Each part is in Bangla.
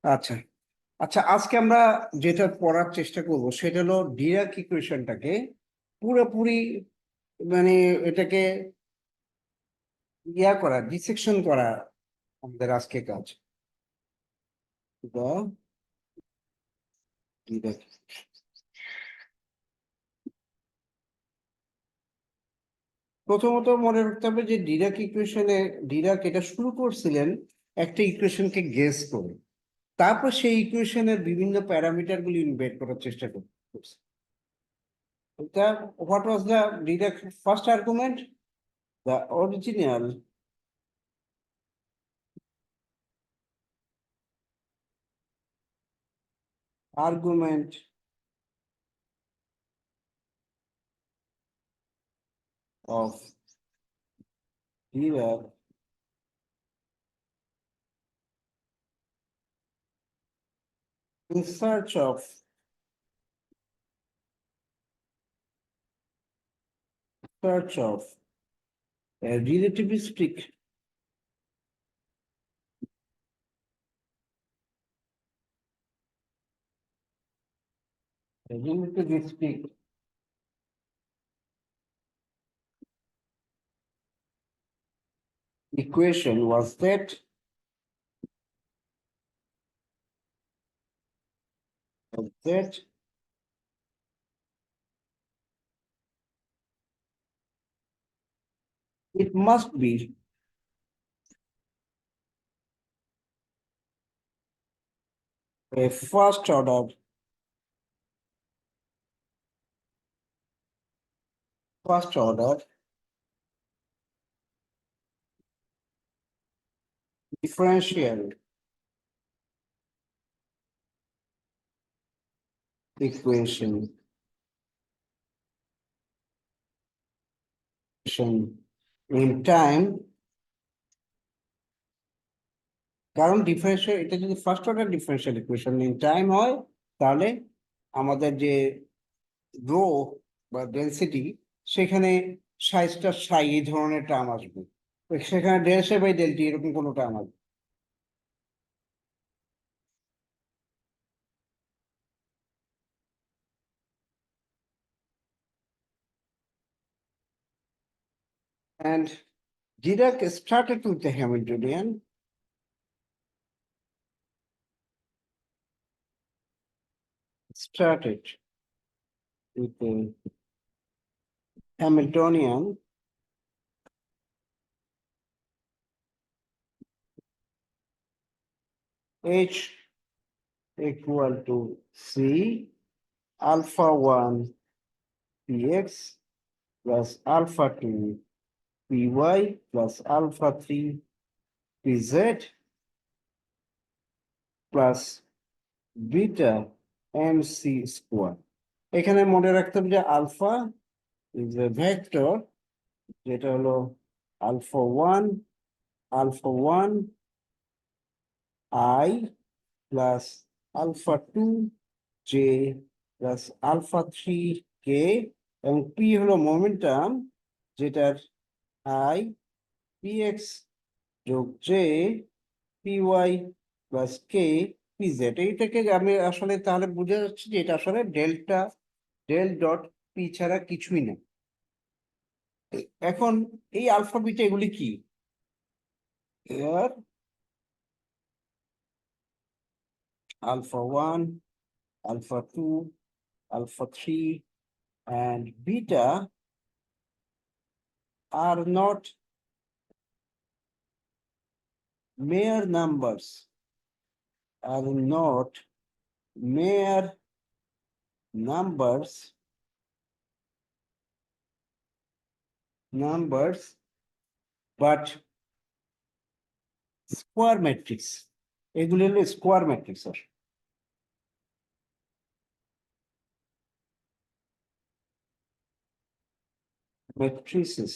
আচ্ছা আচ্ছা, আজকে আমরা যেটা পড়ার চেষ্টা করব সেটা হলো ডিরাক ইকুয়েশনটাকে পুরোপুরি, মানে এটাকে করা, ডিসেকশন করা আমাদের আজকে কাজ। The Dirac, প্রথমত মনে রাখতে হবে যে ডিরাক ইকুয়েশনে ডিরাক এটা শুরু করছিলেন একটা ইকুয়েশনকে গেস করে, তারপর সেই ইকুয়েশনের বিভিন্ন প্যারামিটার গুলি বের করার চেষ্টা করছে। এটা what was the Dirac first argument? The original argument of Dirac in search of a relativistic equation was that it must be a first order differential equation in time, কারণ ডিফারেন্সিয়াল, এটা যদি first order differential equation in time হয়, তাহলে আমাদের যে রো বা ডেন্সিটি, সেখানে সাইজটা সাই এই ধরনের টার্ম আসবে, সেখানে del s by del t এরকম কোনো টার্ম আসবে। And Dirac started with the Hamiltonian. Started with the Hamiltonian H equal to C alpha 1 px plus alpha 2 py plus alpha 3 pz plus beta mc square. এখানে মনে রাখতে হবে যে আলফা ইজ এ ভেক্টর, যেটা হলো alpha one i plus alpha 2 j plus alpha 3 k, এবং পি হলো মোমেন্টাম, যেটার আই পি এক্স যোগ j p y plus k p z. এইটাকে আমি আসলে তাহলে বুঝে যাচ্ছি যে এটা আসলে ডেল ডট পি ছাড়া কিছুই না। এখন এই আলফা বিটা এগুলি কি? এর alpha 1, alpha 2, alpha 3, and beta are not mere numbers, are not mere numbers, but square matrix. এগুলি হলো square matrix, matrices,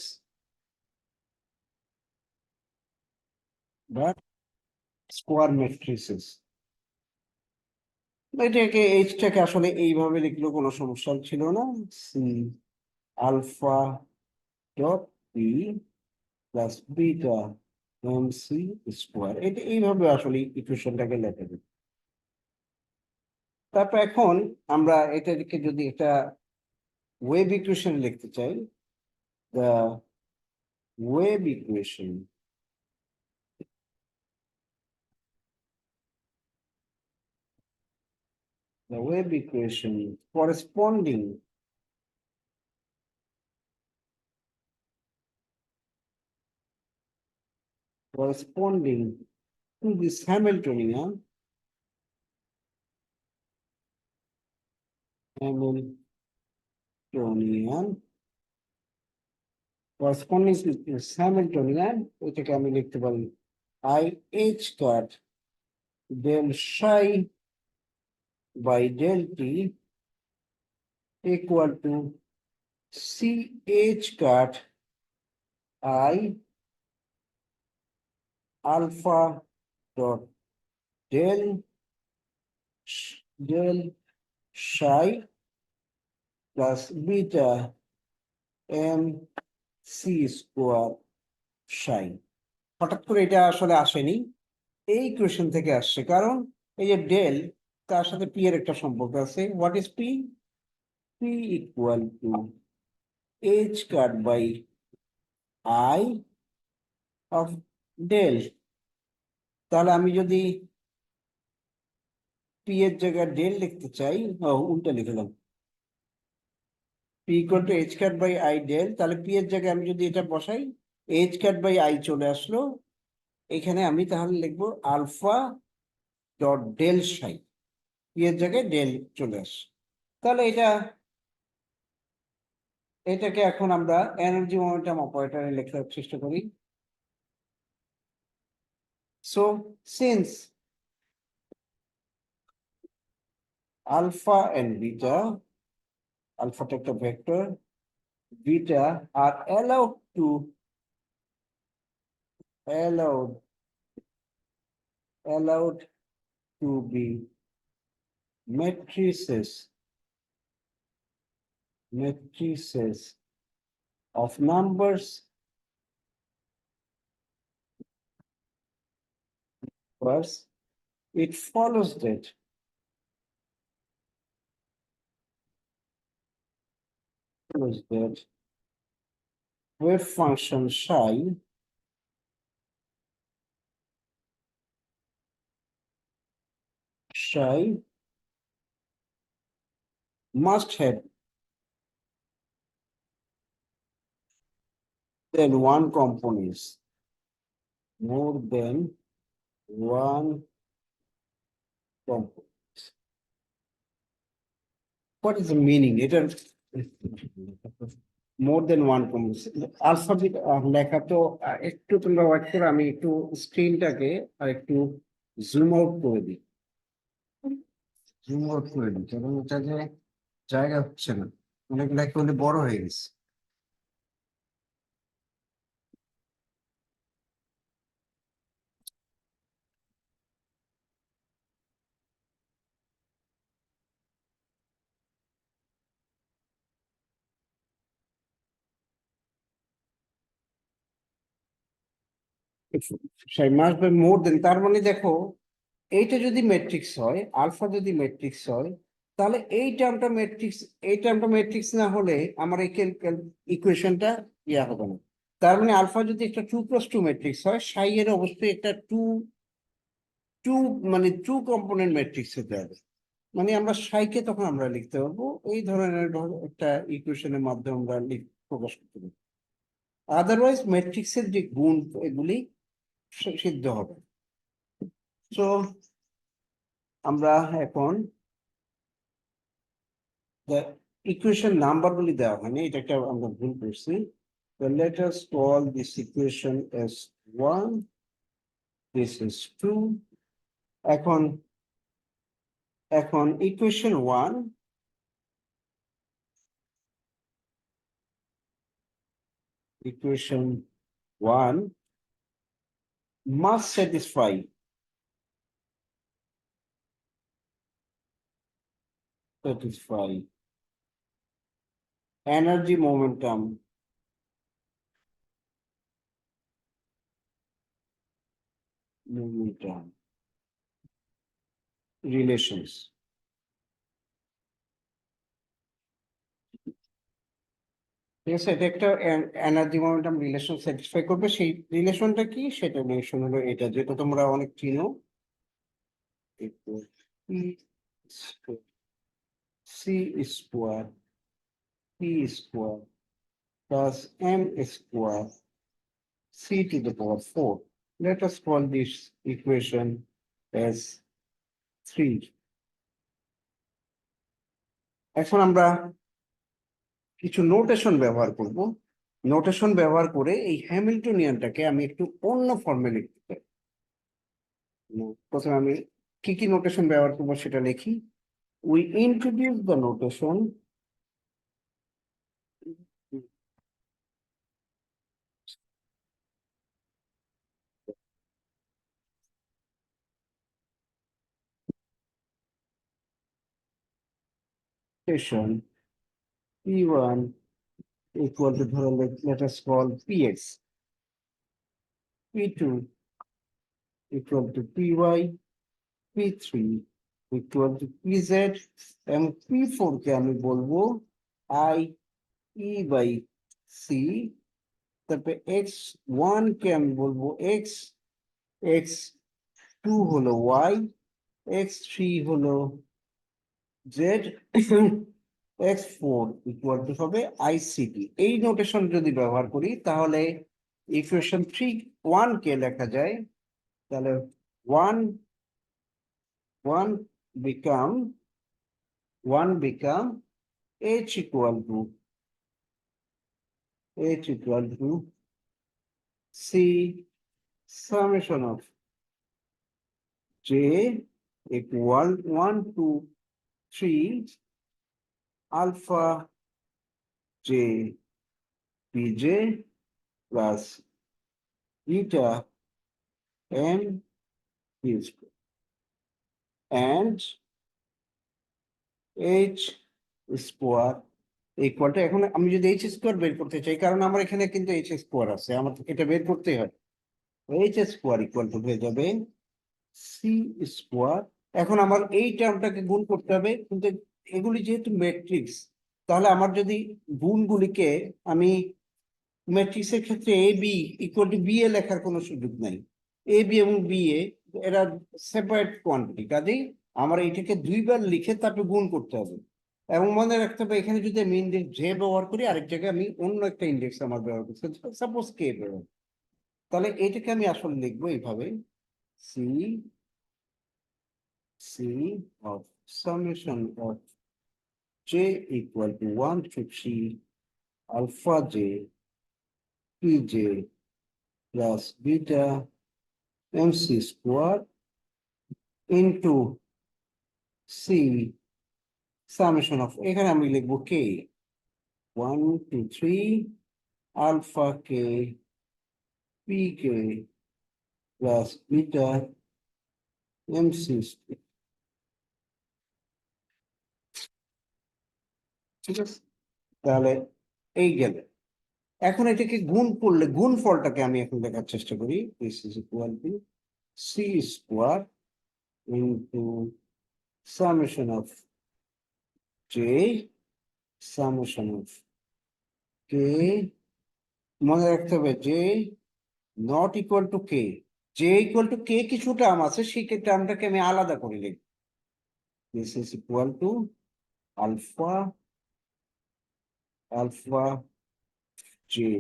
but square matrices. এটাকে এইচটাকে আসলে এইভাবে লিখলেও কোনো সমস্যা ছিল না। C alpha dot p plus beta m c square, এটা এইভাবে আসলে ইকুয়েশনটাকে লেখা যায়। তারপর এখন আমরা এটাকে যদি একটা ওয়েভ ইকুয়েশন লিখতে চাই, the wave equation, the wave equation corresponding to this Hamiltonian corresponding to this Hamiltonian, এটাকে আমি লিখতে পারি I h cut del psi by del t equal to C h cut I alpha dot del psi plus beta m c square psi। হঠাৎ করে এটা আসলে আসেনি, এই ইকুয়েশন থেকে আসছে, কারণ এই যে ডেল, তার সাথে পি এর একটা সম্পর্ক আছে। What is p? P equal to h cut by i of del. তাহলে আমি যদি পি এর জায়গায় ডেল লিখতে চাই, উল্টা লিখলাম, p equal to h cut by i del, তাহলে পি এর জায়গায় আমি যদি এটা বসাই, এইচ কাট বাই আই চলে আসলো। এখানে আমি তাহলে লিখবো alpha dot del psi, p এর জায়গায় ডেল চলে আসে। তাহলে এটাকে এখন আমরা এনার্জি মোমেন্টাম অপারেটরে লেখার চেষ্টা করি। So since alpha and beta, alpha একটা vector, beta are allowed to be matrices of numbers first, it follows that wave function psi must have than one components, more than one component. What is the meaning? It is more than one component. Alphabet লেখা তো একটু তোমরা ওয়েট করে, আমি একটু স্ক্রিনটাকে আর একটু জুম আউট করে দিই, কারণ এটা যে জায়গা হচ্ছে না, অনেক লেখা হলে বড় হয়ে গেছে। মাস বাই মোর দেন, তার মানে দেখো, এইটা যদি ম্যাট্রিক্স হয়, আলফা যদি ম্যাট্রিক্স হয়, তাহলে এই টার্মটা ম্যাট্রিক্স না হলে আমার এই ইকুয়েশনটা ইয়া হবে না। তার মানে আলফা যদি একটা 2+2 ম্যাট্রিক্স হয়, সাই এর অবশ্যই একটা টু টু মানে টু কম্পোনেন্ট ম্যাট্রিক্স হতে হবে। মানে আমরা সাইকে তখন আমরা লিখতে পারবো এই ধরনের একটা ইকুয়েশনের মাধ্যমে আমরা প্রকাশ করতে পারবো। আদারওয়াইজ ম্যাট্রিক্সের যে গুণ এগুলি সিদ্ধ হবে। তো আমরা এখন ইকুয়েশন নাম্বার গুলি দেওয়া হয়নি, এটা একটা আমরা ভুল করছি। So let us call this equation as 1, this is 2. এখন equation 1 must satisfy energy momentum relations. ঠিক আছে, এটা একটা এনার্জি মোমেন্টাম রিলেশন স্যাটিসফাই করবে। সেই রিলেশনটা কি, সেটা রিলেশন হলো এটা, যেটা তোমরা অনেক চিনো। C square p square plus m square c to the power 4. Let us call this equation as 3. এখন আমরা কিছু নোটেশন ব্যবহার করব। নোটেশন ব্যবহার করে এই হ্যামিল্টনিয়ানটাকে আমি একটু অন্য ফর্মে লিখতে চাই। প্রথমে আমি কি কি নোটেশন ব্যবহার করবো সেটা লিখি। We introduce the notation P1 equal to, ধরো, let us call Px, P2 equal to Py, P3 equal to Pz, এবং P4 কে আমি বলবো I E by C। তারপরে x1 কে আমি বলবো x, x2 হলো y, x3 হলো z, x4 ইকুয়াল টু হবে ICT। এই নোটেশন যদি ব্যবহার করি তাহলে ইকুয়েশন 1 কে লেখা যায়, তাহলে 1 1 become 1 become h equal to c summation of j equal 1 to 3 alpha j pj plus beta m p square and h square equal to, এখন আমি যদি h স্কোয়ার বের করতে চাই, কারণ আমার এখানে কিন্তু h স্কোয়ার আছে, আমার এটা বের করতেই হয়, h স্কোয়ার ইকুয়াল টু হয়ে যাবে c স্কোয়ার। এখন আমার এই টার্মটাকে গুণ করতে হবে, কিন্তু এগুলি যেহেতু ম্যাট্রিক্স, তাহলে আমার যদি গুণগুলিকে আমি ম্যাট্রিক্সের ক্ষেত্রে A B equal to B A লেখার কোনো সুযোগ নাই। এ বি এবং বি এ এরা সেপারেট কোয়ান্টিটি, কাজেই আমার এইটাকে দুইবার লিখে তারপরে গুণ করতে হবে। এবং মনে রাখতে হবে, এখানে যদি আমি ইন্ডেক্স জে ব্যবহার করি, আরেক জায়গায় আমি অন্য একটা ইন্ডেক্স আমার ব্যবহার করছি, সাপোজ কে ব্যবহার, তাহলে এটাকে আমি আসলে লিখবো এইভাবে, c c of summation of J equal to 1 to 3 alpha j pj plus beta mc square into c summation of, এখানে আমি লিখবো k 1 to 3 alpha k pk plus beta mc square। ঠিক আছে, তাহলে এই গেল। এখন এটাকে গুণ করলে গুণফলটাকে আমি এখন দেখার চেষ্টা করি। This is equal to C square into summation of J summation of K, মনে রাখতে হবে J not equal to K, J equal to K কিছু টার্ম আছে, সেই টার্মটাকে আমি আলাদা করে লিখি। This is equal to alpha alpha J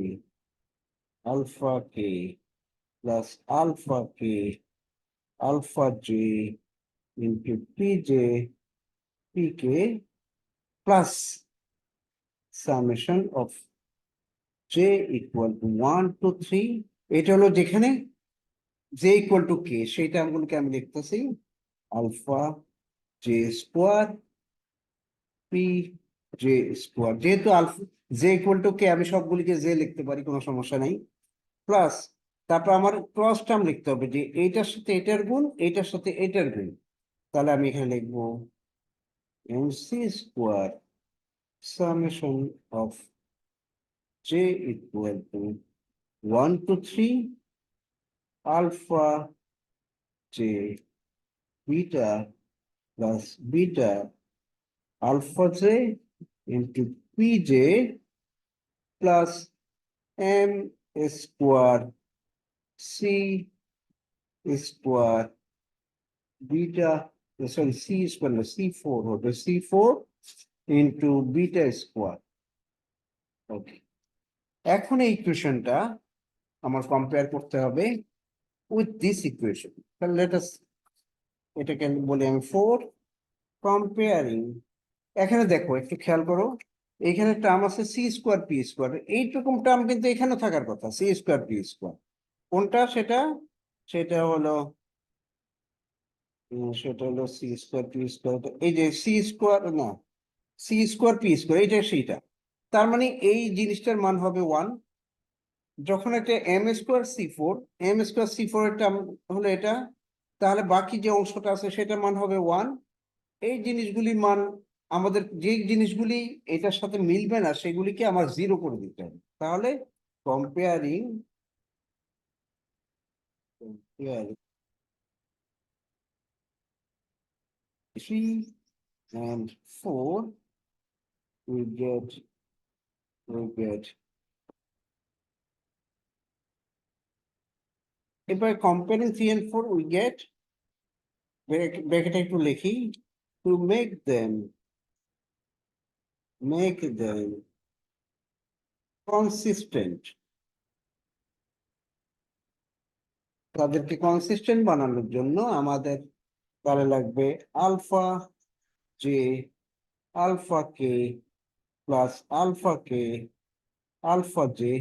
alpha K plus alpha K alpha J into P J P K plus summation of J equal to 1 to 3। এটা হলো যেখানে জে ইকুয়াল টু কে, সেই টার্মগুলোকে আমি লিখতেছি alpha j square p j square, যেহেতু alpha j equal to k আমি সবগুলিকে জে লিখতে পারি, কোনো সমস্যা নেই, প্লাস তারপর আমার ক্রস টার্ম লিখতে হবে, যে এইটার সাথে এটার গুণ, এইটার সাথে এটার গুণ। তাহলে আমি এখানে লিখবো MC square summation of J equal to 1 to 3 alpha j beta plus beta alpha j into pj plus m square c square beta, sorry c square না, C4 হবে, C4 ইন্টু বিটা স্কোয়ার। ওকে, এখন এই ইকুয়েশনটা আমার কম্পেয়ার করতে হবে উইথ দিস ইকুয়েশন। তাহলে লেট আস, এটাকে বলি আমি 4 কম্পেয়ারিং। এখানে দেখো, একটু খেয়াল করো, এখানে টার্ম আছে সি স্কোয়ার পি স্কোয়ার, এইরকম টার্ম কিন্তু এখানে থাকার কথা, সি স্কোয়ার পি স্কোয়ার। কোনটা সেটা? সেটা হলো সেটা হলো সি স্কোয়ার পি স্কোয়ার, এই যে সি স্কোয়ার না, সি স্কোয়ার পি স্কোয়ার, এইটা সেইটা। তার মানে এই জিনিসটার মান হবে 1। যখন একটা এম স্কোয়ার সি ফোর এর টার্ম হলো এটা, তাহলে বাকি যে অংশটা আছে সেটার মান হবে 1। এই জিনিসগুলির মান, আমাদের যে জিনিসগুলি এটার সাথে মিলবে না সেগুলিকে আমার 0 করে দিতে হবে। তাহলে কম্পেয়ারিং 3 and 4, we get এবার কম্পেয়ারিং 3 and 4 we get, ব্র্যাকেটে একটু লিখি, to make them consistent, তাদেরকে কনসিস্টেন্ট বানানোর জন্য আমাদের তাহলে লাগবে আলফা জে আলফা কে প্লাস আলফা কে আলফা জে।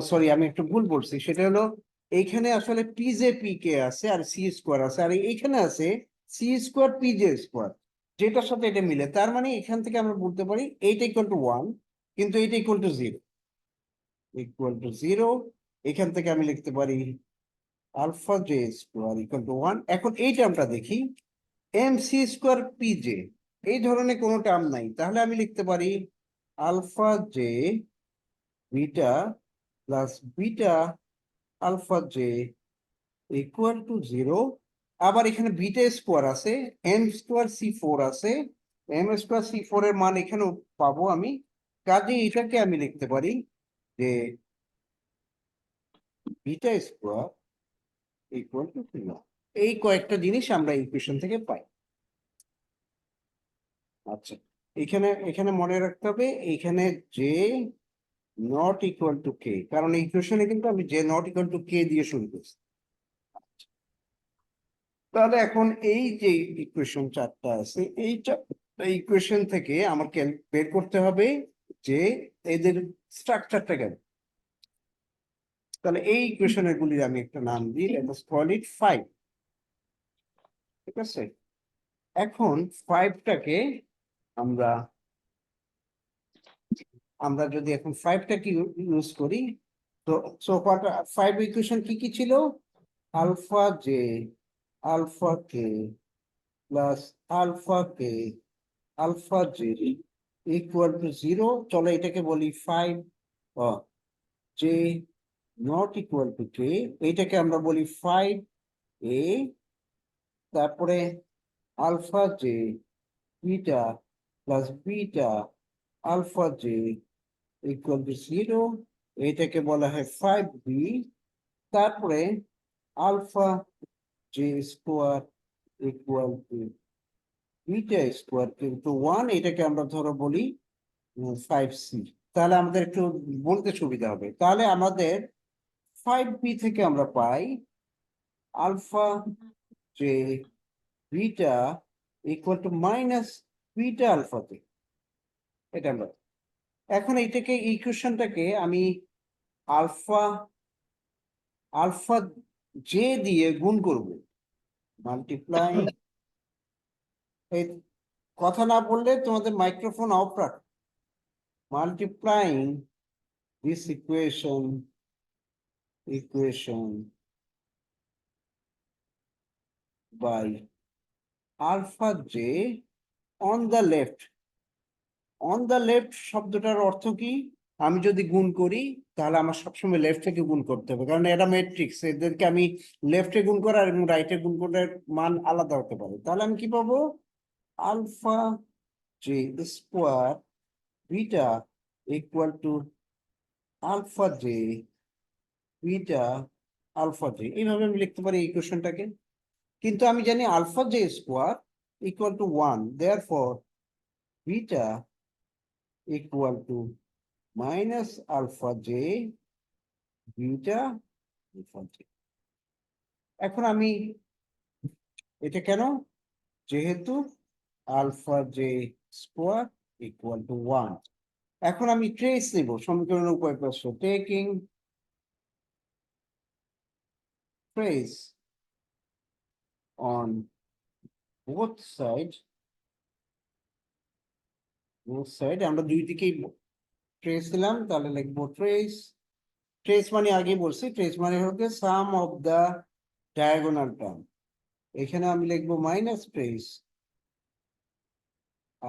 সরি, আমি একটু ভুল বলছি, সেটা হলো এইখানে আসলে পি জে পি কে আছে আর সি স্কোয়ার আছে, আর এইখানে আছে c square p j square, যেটার সাথে এটা মিলে। তার মানে এখান থেকে আমরা বলতে পারি এইটা ইকুয়াল টু 1, কিন্তু এইটা ইকুয়াল টু 0, ইকুয়াল টু 0। এখান থেকে আমি লিখতে পারি alpha j square equal to 1। এখন এই টার্মটা দেখি, m c square p j, এই ধরনের কোনো টার্ম নাই, তাহলে আমি লিখতে পারি alpha J beta plus beta alpha j equal to 0। আবার এখানে বিটা স্কোয়ার আছে, এম স্কোয়ার সি ফোর আছে, এম স্কোয়ার সি ফোর এর মান এখানেও পাবো আমি। কাজে এটাকে আমি লিখতে পারি যে বিটা স্কোয়ার ইকুয়াল টু 0। এই কয়েকটা জিনিস আমরা ইকুয়েশন থেকে পাই। আচ্ছা, এখানে এখানে মনে রাখতে হবে, এখানে জে নট ইকুয়াল টু কে, কারণ এই ইকুয়েশনে কিন্তু আমি জে নট ইকুয়াল টু কে দিয়ে শুরু করছি। তাহলে এখন এই যে ইকুয়েশন চারটা আছে, এই চারটা ইকুয়েশন থেকে আমাকে বের করতে হবে যে এদের স্ট্রাকচারটা কেন। তাহলে এই ইকুয়েশনের গুলির আমি একটা নাম দিই, লেট আস কল ইট 5। ঠিক আছে, এখন 5টাকে আমরা আমরা যদি এখন 5টাকে ইউজ করি, তো সো 5 ইকুয়েশন কি কি ছিল? Alpha J alpha K plus alpha K alpha j equal to 0। চলো এটাকে বলি 5 j not equal to k, এইটাকে আমরা বলি 5 এ। তারপরে alpha J beta plus beta alpha j equal to 0, এইটাকে বলা হয় 5b। তারপরে alpha j square equal to beta square কিন্তু 1, এটাকে আমরা ধরো বলি 5c। তাহলে আমাদের একটু বলতে সুবিধা হবে। তাহলে আমাদের 5b থেকে আমরা পাই alpha J beta equal to minus beta আলফাতে, এটা আমরা। এখন এইটাকে ইকুয়েশনটাকে আমি আলফা আলফা জে দিয়ে গুণ করব, মাল্টিপ্লাই। এই কথা না বললে তোমাদের মাইক্রোফোন অফ রাখ। Multiplying this equation by alpha j on the left. On the left শব্দটার অর্থ কি? আমি যদি গুণ করি তাহলে আমার সবসময় লেফট থেকে গুণ করতে হবে, কারণ এটা ম্যাট্রিক্স, এদেরকে আমি লেফটে গুণ করার এবং রাইটে গুণ করার মান আলাদা হতে পারে। তাহলে আমি কি পাবো? Alpha j square beta equal to alpha j beta alpha j, এইভাবে আমি লিখতে পারি এই ইকুয়েশনটাকে। কিন্তু আমি জানি alpha j square equal to 1, therefore beta equal to minus alpha J beta alpha j. এখন আমি এটা কেন, যেহেতু alpha j square equal to 1, এখন আমি ট্রেস নেব সমীকরণের উপায় প্রশ্ন, taking trace on both side, আমরা দুই দিকেই ট্রেস দিলাম, তাহলে লিখবো ট্রেস, ট্রেস মানে আগে বলছি, ট্রেস মানে হচ্ছে sum of the diagonal term, এখানে আমি লিখবো minus trace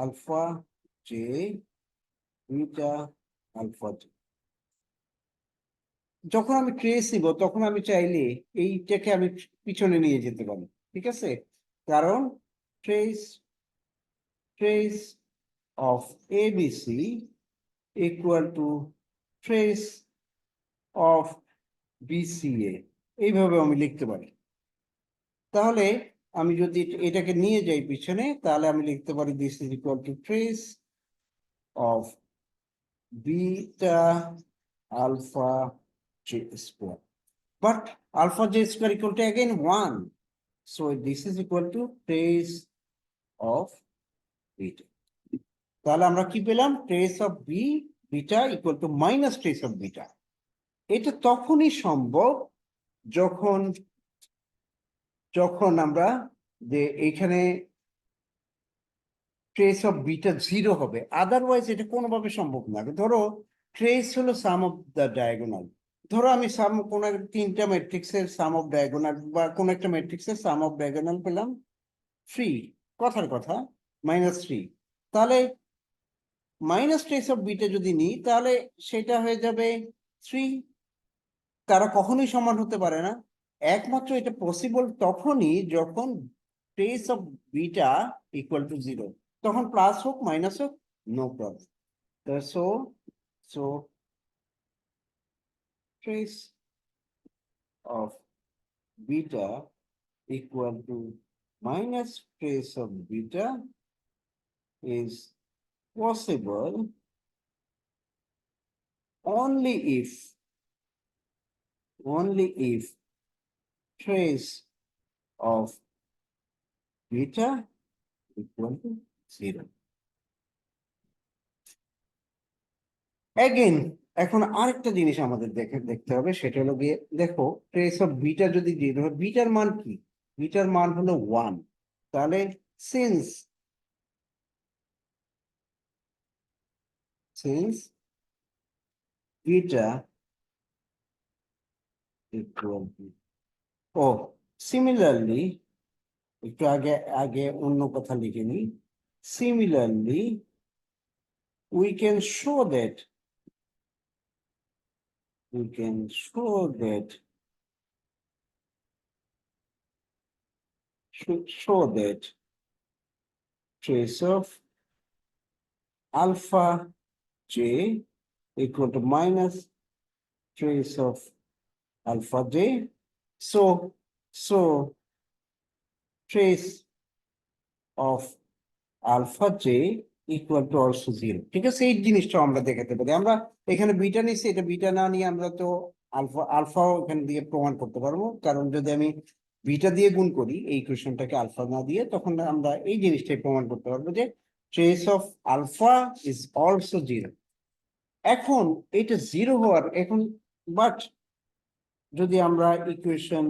alpha J beta alpha j. যখন আমি ট্রেস নিব তখন আমি চাইলে এইটাকে আমি পিছনে নিয়ে যেতে পারি, ঠিক আছে, কারণ trace trace of ABC equal to trace of BCA, এইভাবে আমি লিখতে পারি। তাহলে আমি যদি এটাকে নিয়ে যাই পিছনে, তাহলে আমি লিখতে পারি this is equal to trace of beta alpha j square, but alpha j square equal to again 1, so this is equal to trace of beta. তাহলে আমরা কি পেলাম, trace of b beta equal to minus trace of beta। এটা তখনই সম্ভব যখন যখন আমরা যে এখানে ট্রেস অফ বিটা 0 হবে, আদারওয়াইজ এটা কোনোভাবে সম্ভব না। ধরো ট্রেস হলো সাম অফ দ্য ডায়াগোনাল, ধরো আমি সাম কোন তিনটা ম্যাট্রিক্সের সাম অফ ডায়াগোনাল বা কোন একটা ম্যাট্রিক্সের সাম অফ ডায়াগোনাল পেলাম 3, কথার কথা -3, তাহলে মাইনাস ট্রেস অফ বিটা যদি নিই তাহলে সেটা হয়ে যাবে 3, তারা কখনোই সমান হতে পারে না। একমাত্র এটা পসিবল তখনই যখন trace of beta equal to 0, তখন প্লাস হোক মাইনাস হোক no problem. So trace of beta equal to minus trace of beta is possible only if trace of beta equal to 0. Again, এখন আরেকটা জিনিস আমাদের দেখতে হবে, সেটা হলো গিয়ে দেখো ট্রেস অফ বিটা যদি 0 হয়, বিটার মান কি, বিটার মান হলো 1, তাহলে সিন্স বিটা ইকুয়াল টু, ও সিমিলারলি একটু আগে আগে অন্য কথা লিখে নি, similarly we can show that show that trace of alpha j equal to minus trace of alpha j, so trace of alpha j equal to also 0, ঠিক আছে, এই জিনিসটা আমরা দেখাতে পারি। আমরা এখানে বিটা নিচ্ছি, এটা বিটা না নিয়ে আমরা তো আলফাও এখানে দিয়ে প্রমাণ করতে পারবো, কারণ যদি আমি বিটা দিয়ে গুণ করি এই ইকুয়েশনটাকে আলফা না দিয়ে, তখন আমরা এই জিনিসটাই প্রমাণ করতে পারবো যে trace of alpha is also 0। এখন এটা 0 হওয়ার এখন, বাট যদি আমরা ইকুয়েশন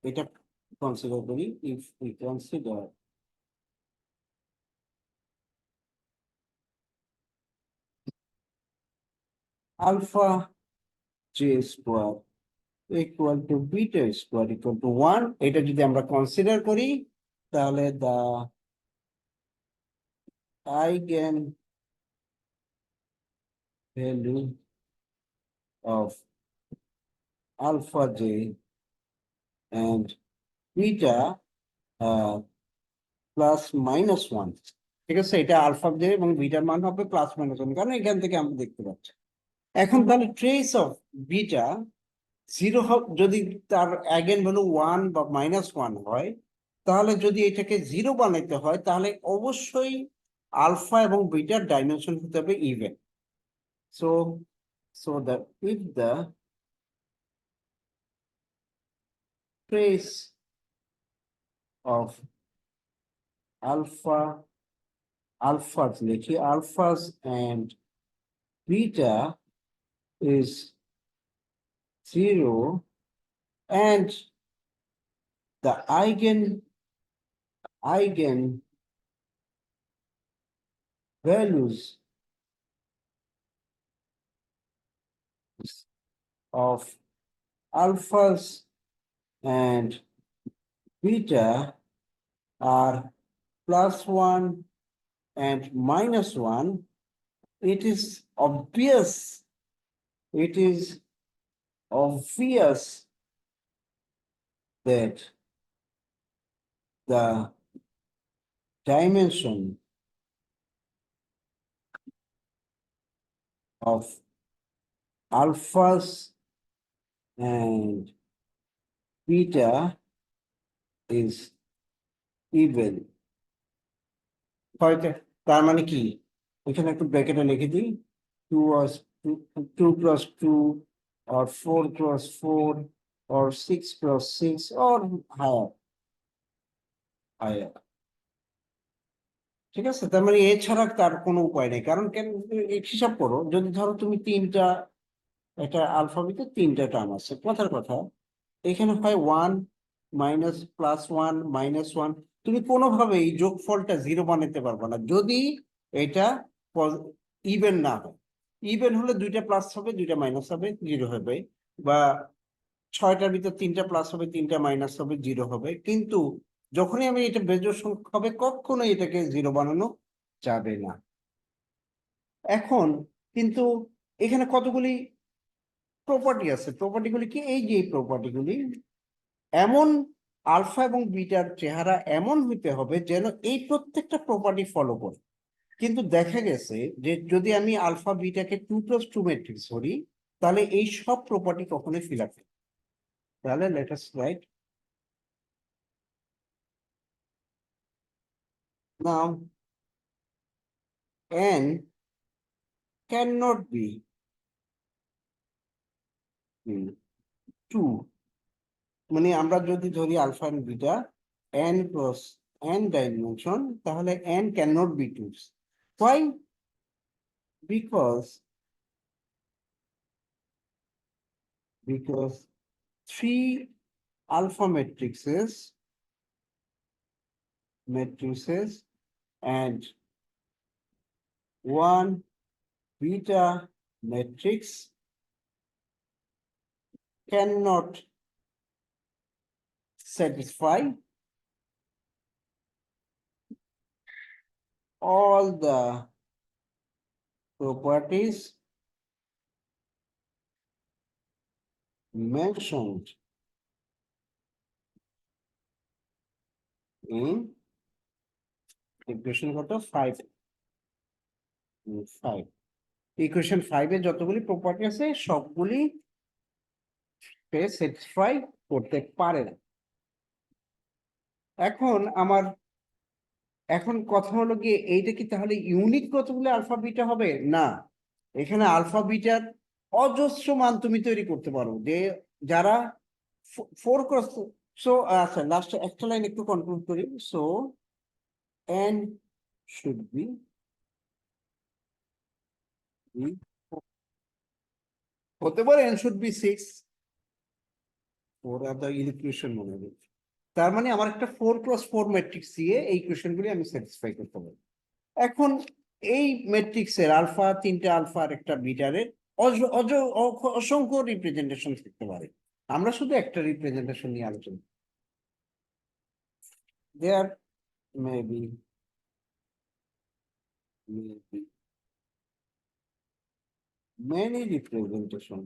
এটা কনসিডার করি, if we consider alpha j square equal to beta square equal to 1, এটা যদি আমরা কনসিডার করি, তাহলে the eigen value of alpha j and beta plus minus 1, ঠিক আছে, এটা আলফা দিয়ে এবং বিটার মান হবে প্লাস মাইনাস ওয়ান, কারণ এখান থেকে আমরা দেখতে পাচ্ছি। এখন তাহলে ট্রেস অফ বিটা জিরো যদি তার আইগেন ভ্যালু ওয়ান বা মাইনাস ওয়ান হয়, তাহলে যদি এটাকে জিরো বানাইতে হয় তাহলে অবশ্যই আলফা এবং বিটার ডাইমেনশন হতে হবে even. So so that if the trace of alpha alphas লিখি alphas and beta is 0 and the eigen values of alphas and beta are +1 and -1, it is obvious that the dimension of alphas and beta is even. তার মানে কি, এখানে একটু ব্র্যাকেটে লিখে দিই, 2 was 2 plus 2 or 4 plus 4 or 6 plus 6 or higher. ঠিক আছে, তার মানে এছাড়া তার কোনো উপায় নেই, কারণ কেন, হিসাব করো, যদি ধরো তুমি তিনটা, একটা আলফাবেটের তিনটা টার্ম আছে, কথার কথা, এখানে হয় one minus plus one minus one, তুমি কোনোভাবেই যোগফলটা জিরো বানাতে পারবে না যদি এটা ইভেন না হয়। ইভেন হলে দুইটা প্লাস হবে দুইটা মাইনাস হবে জিরো হবে, বা ছয়টার ভিতর তিনটা প্লাস হবে তিনটা মাইনাস হবে জিরো হবে, কিন্তু যখনই আমি এটা বেজোড় সংখ্যা হবে কখনোই এটাকে জিরো বানানো যাবে না। এখন কিন্তু এখানে কতগুলি প্রপার্টি আছে, প্রপার্টিগুলি কি, এই যে প্রপার্টিগুলি এমন, আলফা এবং বিটার চেহারা এমন হইতে হবে যেন এই প্রত্যেকটা প্রপার্টি ফলো করে। কিন্তু দেখা গেছে যে যদি আমি আলফা বিটাকে 2+2 ম্যাট্রিক্স ধরি, তাহলে এই সব প্রপার্টি কখনোই ফিল আপ। তাহলে let us write now n cannot be 2, মানে আমরা যদি ধরি আলফা and beta n cross n dimension, তাহলে n cannot be 2. Why? Because 3 alpha matrices and 1 beta matrix cannot satisfy all the properties mentioned in equation কত 5 ইকুয়েশন 5 এ যতগুলি প্রপার্টি আছে সবগুলি স্যাটিসফাই করতে পারে না। এখন কথা হলো গিয়ে এইটা কি তাহলে ইউনিক কতগুলো আলফা বিটা হবে না, এখানে আলফা বিটার অজস্র মান তুমি তৈরি করতে পারো, যে যারা 4 ক্রস। সো আচ্ছা, লাস্ট একটা লাইন একটু কনক্লুড করি। সো n should be হতে পারে n should be 6, 4 are the equation মনে হবে। তার মানে আমার একটা 4+4 ম্যাট্রিক্স দিয়ে এই ইকুয়েশন গুলি আমি স্যাটিসফাই করতে পারি। এখন এই ম্যাট্রিক্সের আলফা, তিনটা আলফা আর একটা বিটারের অসংখ্য রিপ্রেজেন্টেশন থাকতে পারে, আমরা শুধু একটা রিপ্রেজেন্টেশন নিয়ে আলোচনা। দেয়ার maybe many representation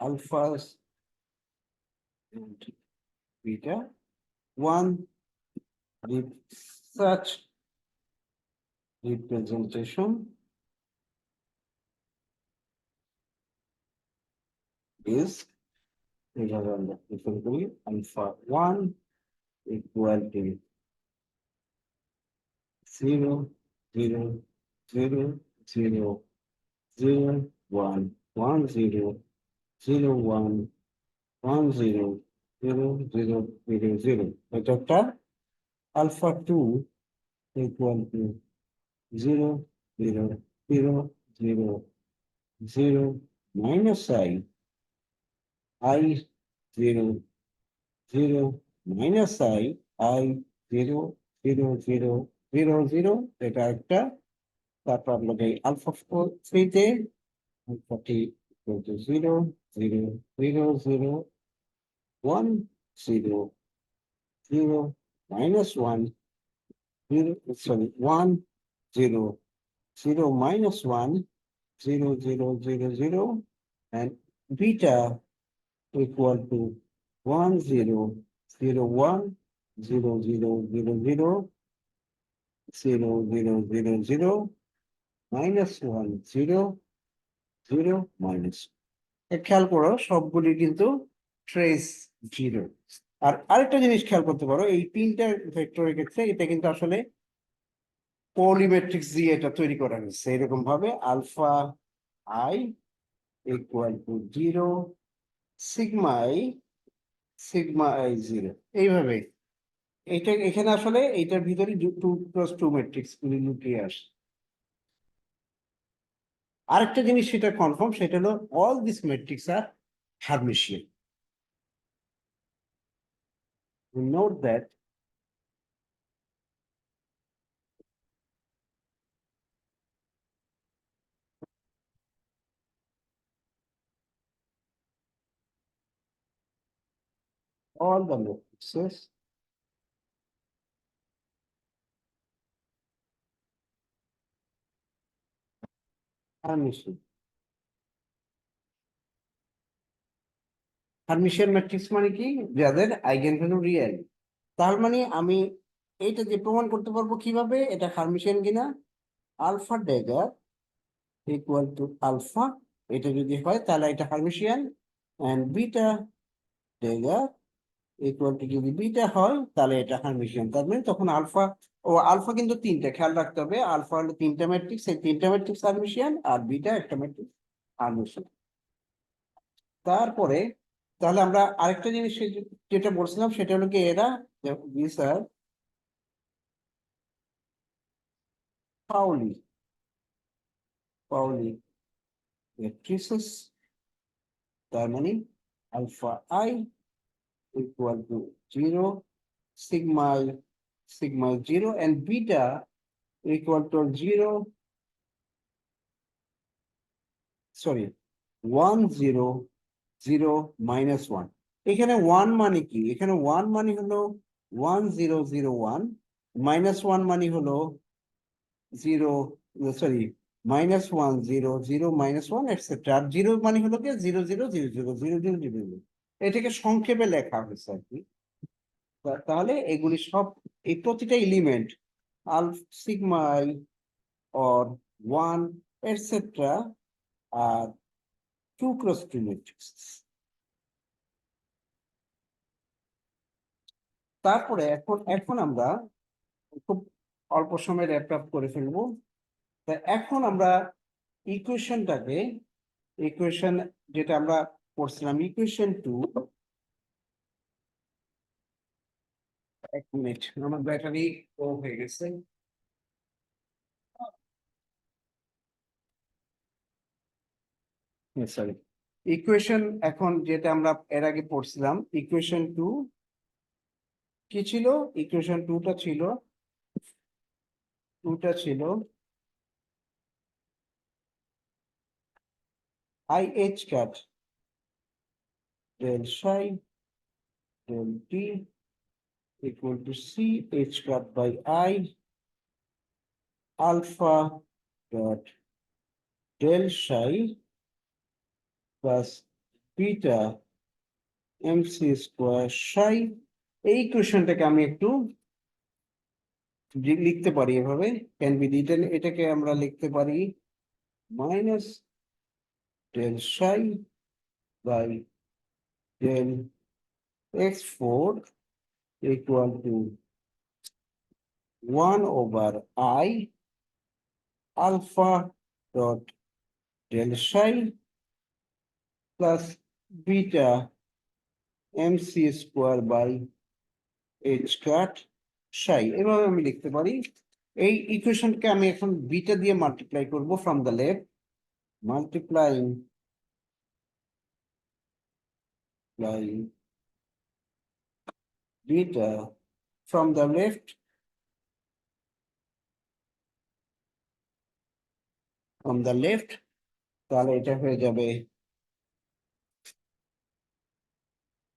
alphas and beta. One such representation is alpha 1 equal to 0, 0, 0, 0, 0, 1, 1, 0, 0, 1, 1, 0, 0, 0, 0, 0. এটা একটা alpha 2 equal to 0, 0, 0, 0, 0, minus I 0, 0, minus I 0, 0, 0, 0, 0. এটা একটা তারপর লাগাই alpha 3 তে alpha t equal to 0, 0, 0, 0, 1, 0, 0, minus 1, 0, sorry, 1, 0, 0, minus 1, 0, 0, 0, 0, and beta equal to 1, 0, 0, 1, 0, 0, 0, 0, 0, 0, 0, 0, minus 1, 0, 0, minus। খেয়াল করো সবগুলি কিন্তু ট্রেস জিরো। আর আরেকটা জিনিস খেয়াল করতে পারো, এই তিনটা ভেক্টরের ক্ষেত্রে এটা কিন্তু আসলে পলিমেট্রিক্স দিয়ে এটা তৈরি করা হয়েছে এরকম ভাবে alpha i equal to 0, sigma i, sigma i 0, এইভাবে। এটা এখানে আসলে এইটার ভিতরে 2 + 2 ম্যাট্রিক্স গুলি লুকিয়ে আসে। আরেকটা জিনিস সেটা কনফার্ম, সেটা হলো all this matrix are Hermitian. Note that all the matrices Hermitian. Hermitian matrix মানে কি? যাদের আইগেনভ্যালু রিয়েল। তার মানে আমি এইটা যে প্রমাণ করতে পারবো কিভাবে এটা হার্মিশিয়ান কিনা, alpha dagger equal to alpha, এটা যদি হয় তাহলে এটা Hermitian, and beta dagger equal to যদি বিটা হয় তাহলে এটা হার্মিশিয়ান। তার মানে তখন আলফা, ও আলফা কিন্তু তিনটা, খেয়াল রাখতে হবে আলফা হলো তিনটা ম্যাট্রিক্স, এই তিনটা ম্যাট্রিক্স হার্মিশিয়ান, আর বিটা একটা ম্যাট্রিক্স হার্মিশিয়ান। তারপরে তাহলে আমরা আরেকটা জিনিস যেটা বলছিলাম সেটা হলো কি, এরা these are Pauli matrices। তার মানে alpha i equal to 0, sigma 0, and beta equal to 0, sorry, 1, 0, 0, minus 1। এখানে 1 মানে কি? এখানে 1 মানে হলো 1, 0, 0, 1, minus 1 মানে হলো 0, সরি, -1, 0, 0, -1, এটসেট্রা। আর 0 মানে হলো কি 0, 0, 0, 0, 0, 0, 0, 0। এটাকে সংক্ষেপে লেখা হয়েছে আর কি। তাহলে এগুলি সব, এই প্রতিটা element sigma i or 1, etcetera, আর 2 × 2 ম্যাট্রিক্স। তারপরে এখন এখন আমরা খুব অল্প সময় র্যাপ আপ করে ফেলবো। তা এখন আমরা ইকুয়েশনটাকে, ইকুয়েশন যেটা আমরা করছিলাম, ইকুয়েশন 2, এক মিনিট আমার ব্যাটারি ও হয়ে গেছে। সরি, ইকুয়েশন এখন যেটা আমরা এর আগে পড়ছিলাম, ইকুয়েশন 2 কি ছিল? ইকুয়েশন 2টা ছিল I H cat del psi del t equal to c h cat by I alpha dot del psi plus b beta MC square সাই। এই কোশ্চেনটাকে আমি একটু লিখতে পারি এভাবে, ক্যান বি রিটেন, এটাকে আমরা লিখতে পারি minus del psi by del x4 equal to 1 over I alpha dot del psi plus beta mc square by h cut psi। এভাবে আমি লিখতে পারি। এই ইকুয়েশনকে আমি এখন বিটা দিয়ে মাল্টিপ্লাই করব from the left, multiplying beta from the left তাহলে এটা হয়ে যাবে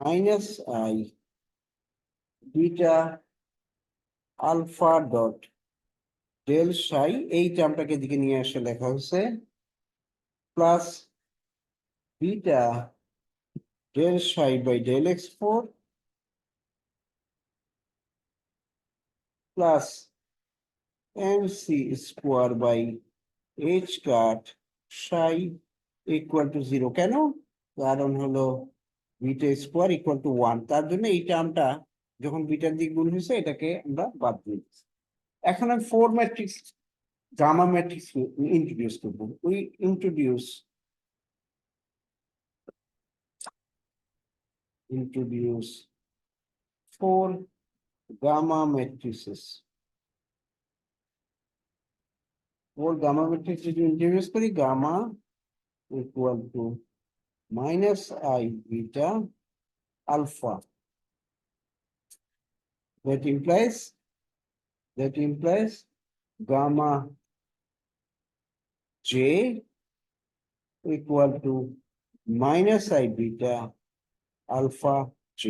minus i beta alpha dot del psi, এই টার্মটাকে দিকে নিয়ে আসে লেখা হচ্ছে plus beta del psi by del x4 plus m c square by h cut psi equal to 0। কেন? কারণ হলো বিটা স্কোয়ার ইকুয়াল টু 1, তার জন্য এই টার্মটা যখন বিটার দিক গুণ হয়েছে এটাকে আমরা বাদ দিয়েছি। এখন আমি 4 ম্যাট্রিক্স গামা ম্যাট্রিক্স ইন্ট্রোডিউস করব। We introduce 4 gamma matrices. 4 gamma matrix যদি ইন্ট্রোডিউস করি, gamma equal to minus i beta alpha, that implies gamma j equal to minus I beta alpha j,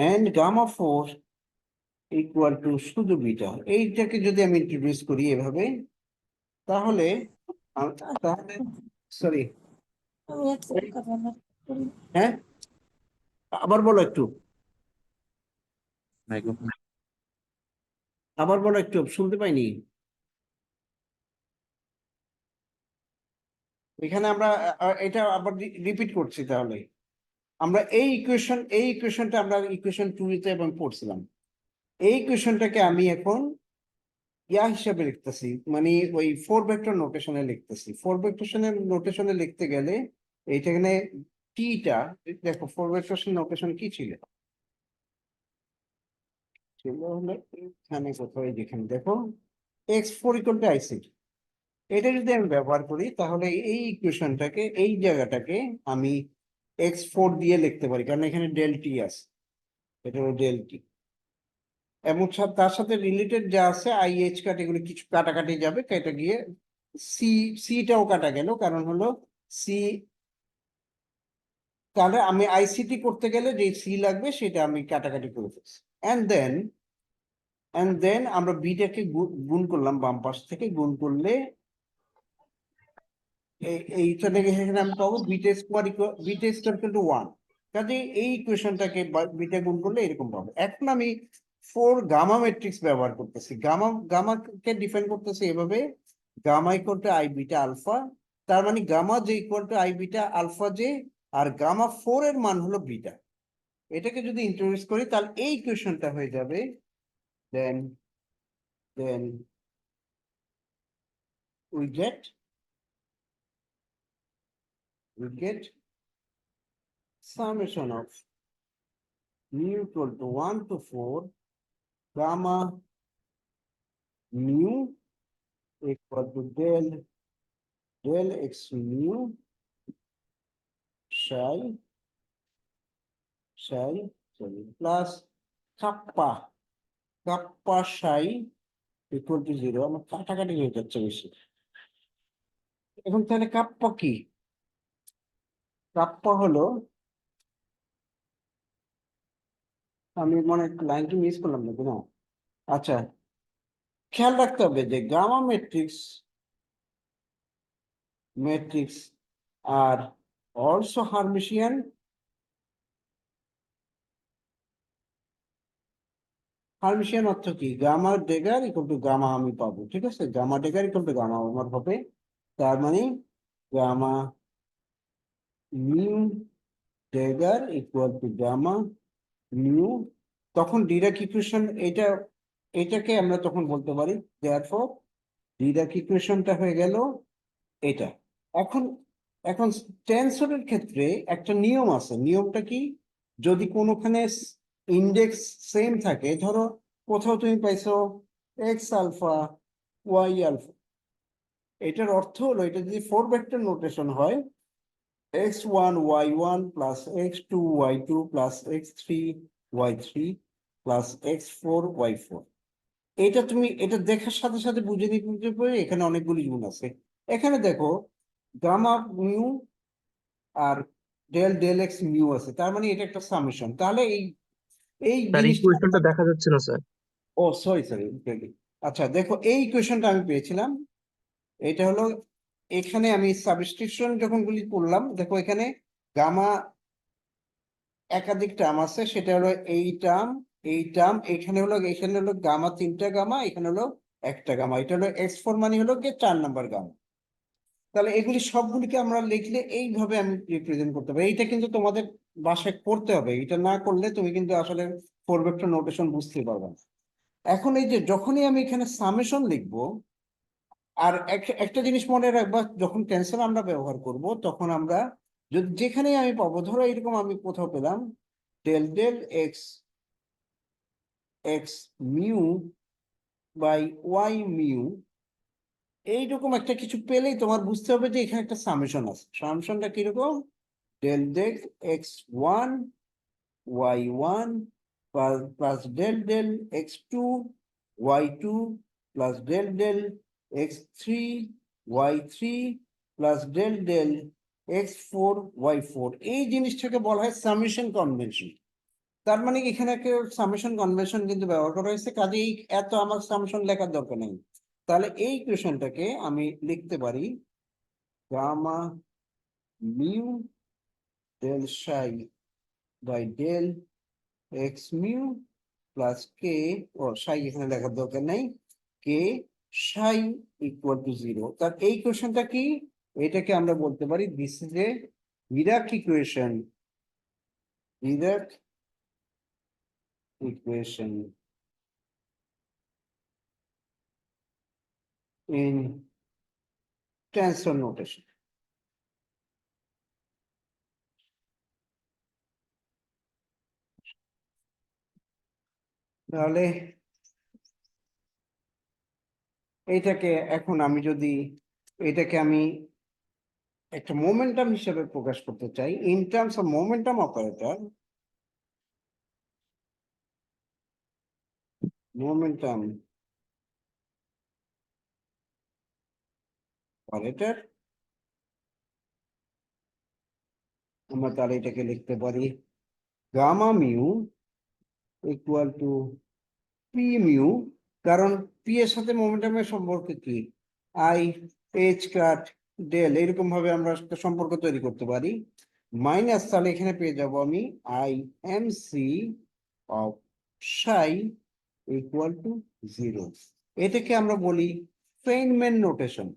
and gamma 4 equal to শুধু বিটা। এইটাকে যদি আমি ইন্ট্রোডিউস করি এভাবে, তাহলে সরি, হ্যাঁ আবার বলো একটু, শুনতে পাইনি। এখানে আমরা এটা আবার রিপিট করছি। তাহলে আমরা এই ইকুয়েশনটা আমরা ইকুয়েশন 2 তে এবং পড়ছিলাম। এই ইকুয়েশনটাকে আমি এখন হিসাবে লিখতেছি, মানে ওই 4 ভেক্টর নোটেশনে লিখতেছি। 4 ভেক্টর নোটেশনে লিখতে গেলে এইখানে টিটা দেখো, 4 ভেক্টর নোটেশন কি ছিল হলো এখানে কোথাও, যেখানে দেখো x4 ইকুয়াল টু IC, এটা যদি আমি ব্যবহার করি তাহলে এই ইকুয়েশনটাকে, এই জায়গাটাকে আমি x4 দিয়ে লিখতে পারি, কারণ এখানে ডেল টি আছে, এটা হলো ডেল টি, এবং তার সাথে রিলেটেড যা আছে IH কাট, এগুলো কিছু কাটাকাটি যাবে, কেটে গিয়ে সিটাও কাটা গেল, কারণ হলো সি, তাহলে আমি ICT করতে গেলে যে সি লাগবে সেটা আমি কাটাকাটি করে ফেলছি। অ্যান্ড দেন আমরা বিটাকে গুণ করলাম, বাম পাশ থেকে গুণ করলে এইটা থেকে এখানে আমি পাবো বিটা স্কোয়ার ইকুয়াল টু 1। কাজে এই ইকুয়েশনটাকে বিটা গুণ করলে এরকম পাবো। এখন আমি 4 গামা ম্যাট্রিক্স ব্যবহার করতেছি, গামাকে ডিফাইন করতেছি এভাবে, gamma equal to I beta alpha, তার মানে গামা যে equal to I beta alpha J, আর গামা 4 এর মান হলো বিটা। এটাকে যদি ইন্ট্রোডিউস করি তাহলে এই ইকুয়েশনটা হয়ে যাবে, দেন we get summation of mu equal to 1 to 4 gamma mu equal to del x mu psi plus kappa psi equal to 0। আমার কাটাকাটি হয়ে যাচ্ছে বেশি। এখন তাহলে কাপ্পা কি? কাপ্পা হলো, আমি মনে লাইনটি মিস করলাম নাকি না? আচ্ছা, খেয়াল রাখতে হবে যে গামা ম্যাট্রিক্স আর অলসো হার্মিশিয়ান। হার্মিশিয়ান অর্থ কি? Gamma dagger equal to gamma আমি পাবো, ঠিক আছে, gamma dagger equal to gamma আমার হবে। তার মানে gamma mu dagger equal to gamma mu. তখন ডিরাক ইকুয়েশন এটাকে আমরা তখন বলতে পারি দেয়ারফর ডিরাক ইকুয়েশনটা হয়ে গেল এটা। এখন এখন টেনসরের ক্ষেত্রে একটা নিয়ম আছে। নিয়মটা কি? যদি কোনোখানে ইন্ডেক্স সেম থাকে, ধরো কোথাও তুমি পাইছো এক্স আলফা ওয়াই আলফা, এটার অর্থ হলো এটা যদি ফোর ভেক্টর নোটেশন হয়, x1 y1 plus x2 y2 plus x3 y3 plus x4 y4, এটা তুমি এটা দেখার সাথে সাথে বুঝে নিতে পারে এখানে অনেকগুলি গুণ আছে। এখানে দেখো গামা মিউ আর ডেল ডেল এক্স মিউ আছে, তার মানে এটা একটা সামেশন। তাহলে এই এই স্যার জিনিসটা ইকুয়েশনটা দেখা যাচ্ছে না স্যার। ও সরি সরি, আচ্ছা দেখো এই কোয়েশনটা আমি পেয়েছিলাম। এটা হলো এখানে আমি সাবস্টিটিউশন যখন গুলি করলাম, দেখো এখানে গামা একাধিক টার্ম আছে, সেটা হলো এই টার্ম এখানে হলো গামা তিনটা গামা, এখানে হলো একটা গামা, এটা হলো x4 মানে হলো কি 4 নম্বর গামা। তাহলে এগুলি সবগুলিকে আমরা লিখলে এইভাবে আমি রিপ্রেজেন্ট করতে পারি। এইটা কিন্তু তোমাদের বাসায় করতে হবে, এটা না করলে তুমি কিন্তু আসলে ফোর ভেক্টর নোটেশন বুঝতে পারবে না। এখন এই যে যখনই আমি এখানে সামেশন লিখবো, আর একটা জিনিস মনে রাখবা, যখন টেনসর আমরা ব্যবহার করব তখন আমরা যদি যেখানেই আমি পাবো, ধরো এরকম আমি কোথাও পেলাম del del X X mu by Y mu, এইরকম একটা কিছু পেলেই তোমার বুঝতে হবে যে এখানে একটা সামেশন আছে। সামেশনটা কিরকম? Del del X one Y one plus del del X two Y two plus del del X three Y three plus del del X four Y four. এই জিনিসটাকে বলা হয় সামেশন কনভেনশন। তার মানে এখানে একটা সামেশন কনভেনশন কিন্তু ব্যবহার করা হয়েছে, কাজেই এত আমার সামেশন লেখার দরকার নেই। তাহলে এই কোয়েশনটাকে আমি লিখতে পারি gamma mu del psi by del X mu plus K, ও সাই এখানে লেখার দরকার নেই, কে সাই ইকুয়াল টু 0। তার এই কোয়েশনটা কি? এটাকে আমরা বলতে পারি this is a Dirac equation, Dirac equation in tensor notation. তাহলে এইটাকে এখন আমি যদি এটাকে আমি একটা মোমেন্টাম হিসেবে প্রকাশ করতে চাই in terms of momentum operator, momentum operator, আমরা তাহলে এটাকে লিখতে পারি gamma mu equal to P mu. কারণ পি এর সাথে মোমেন্টামের সম্পর্ক কি? আই এইচ কাট ডেল, এরকম ভাবে আমরা একটা সম্পর্ক তৈরি করতে পারি। মাইনাস, তাহলে এখানে পেয়ে যাব আমি I M C of psi equal to 0। এটাকে আমরা বলি ফেইনম্যান নোটেশন।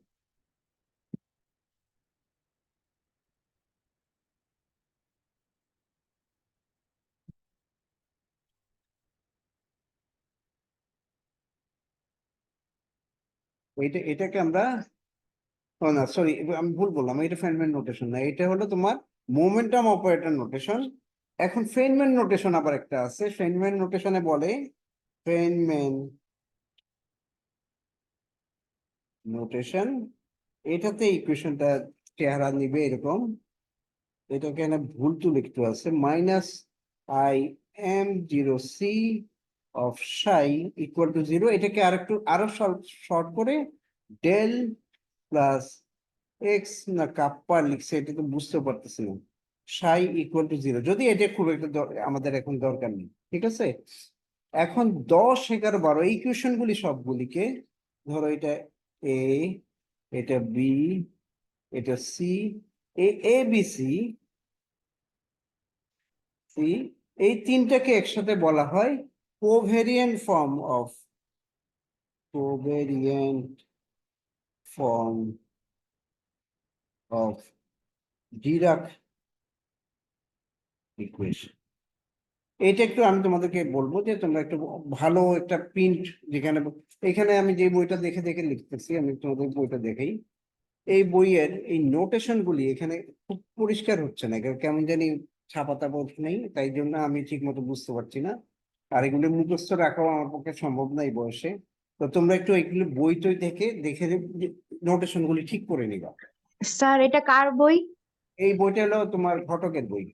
এটাকে আমরা, ও না সরি, আমি ভুল বললাম, এটা ফেইনম্যান নোটেশন না, এটা হলো তোমার মোমেন্টাম অপারেটর নোটেশন। এখন ফেইনম্যান নোটেশন আবার একটা আছে, ফেইনম্যান নোটেশনে বলে ফেইনম্যান নোটেশন, এটাতে ইকুয়েশনটা চেহারা নিবে এরকম। এটাকে না ভুল তো লিখতে আছে, minus I M 0 C of psi equal to 0। এটাকে আরো শর্ট করে ডেল প্লাস এক্স না কাপ্পা লিখছে, এটা তো বুঝতে পারতেছি না, সাই ইকুয়াল টু 0, যদি এটা খুব একটা আমাদের এখন দরকার নেই, ঠিক আছে। এখন 10 11 12 এই ইকুয়েশন গুলি সবগুলিকে, ধরো এটা এ, এটা বি, এটা সি, এবিসি এই তিনটাকে একসাথে বলা হয় covariant form of Dirac equation. এটা একটু আমি তোমাদেরকে বলবো যে তোমরা একটু ভালো একটা প্রিন্ট, যেখানে এখানে আমি যে বইটা দেখে দেখে লিখতেছি, আমি তোমাদের বইটা দেখেই, এই বইয়ের এই নোটেশন গুলি এখানে খুব পরিষ্কার হচ্ছে না, কেমন জানি ছাপা তাপা নেই, তাই জন্য আমি ঠিক মতো বুঝতে পারছি না। আর এগুলো মুখস্থ রাখাও আমার পক্ষে সম্ভব না এই বয়সে। তো তোমরা একটু এগুলো বই টই থেকে দেখে নোটেশন গুলি ঠিক করে নিবা। স্যার এটা কার বই? এই বইটা হলো তোমার ঘটকের বই,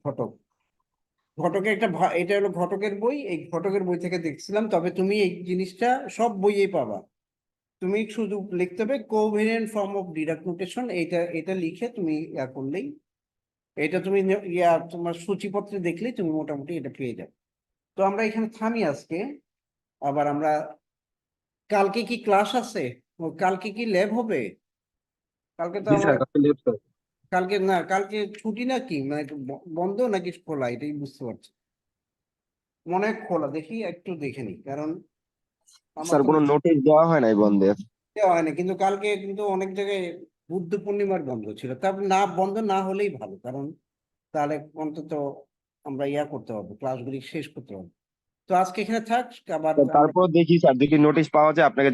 ঘটকের এটা হলো ঘটকের বই, এই ঘটকের বই থেকে দেখছিলাম। তবে তুমি এই জিনিসটা সব বইয়ে পাবা, তুমি শুধু লিখতে হবে covariant form of Dirac notation, এটা এটা লিখে তুমি ইয়া করলেই, এটা তুমি তোমার সূচিপত্রে দেখলেই তুমি মোটামুটি এটা পেয়ে যাবে। তো আমরা এখানে থামি আজকে। আবার আমরা কালকে কি ক্লাস আছে? কালকে কি ল্যাব হবে? কালকে তো জি আমরা স্যার, কালকে লেট স্যার। কালকে না, কালকে ছুটি নাকি, মানে বন্ধ নাকি খোলা, এটাই বুঝতে পারছি। মনে হয় খোলা, দেখি একটু দেখে নি, কারণ আমার স্যার তো কোনো নোটিশ দেওয়া হয় নাই বন্ধের। দেওয়া হয়নি, কিন্তু কালকে কিন্তু অনেক জায়গায় বুদ্ধ পূর্ণিমার বন্ধ ছিল। তারপর না, বন্ধ না হলেই ভালো, কারণ তাহলে অন্তত আমরা ইয়া করতে হবে, ক্লাসগুলি শেষ করতে হবে। তো আজকে এখানে থাক, আবার আমরা তারপর দেখি স্যার, দেখি নোটিশ পাওয়া যায় আপনাকে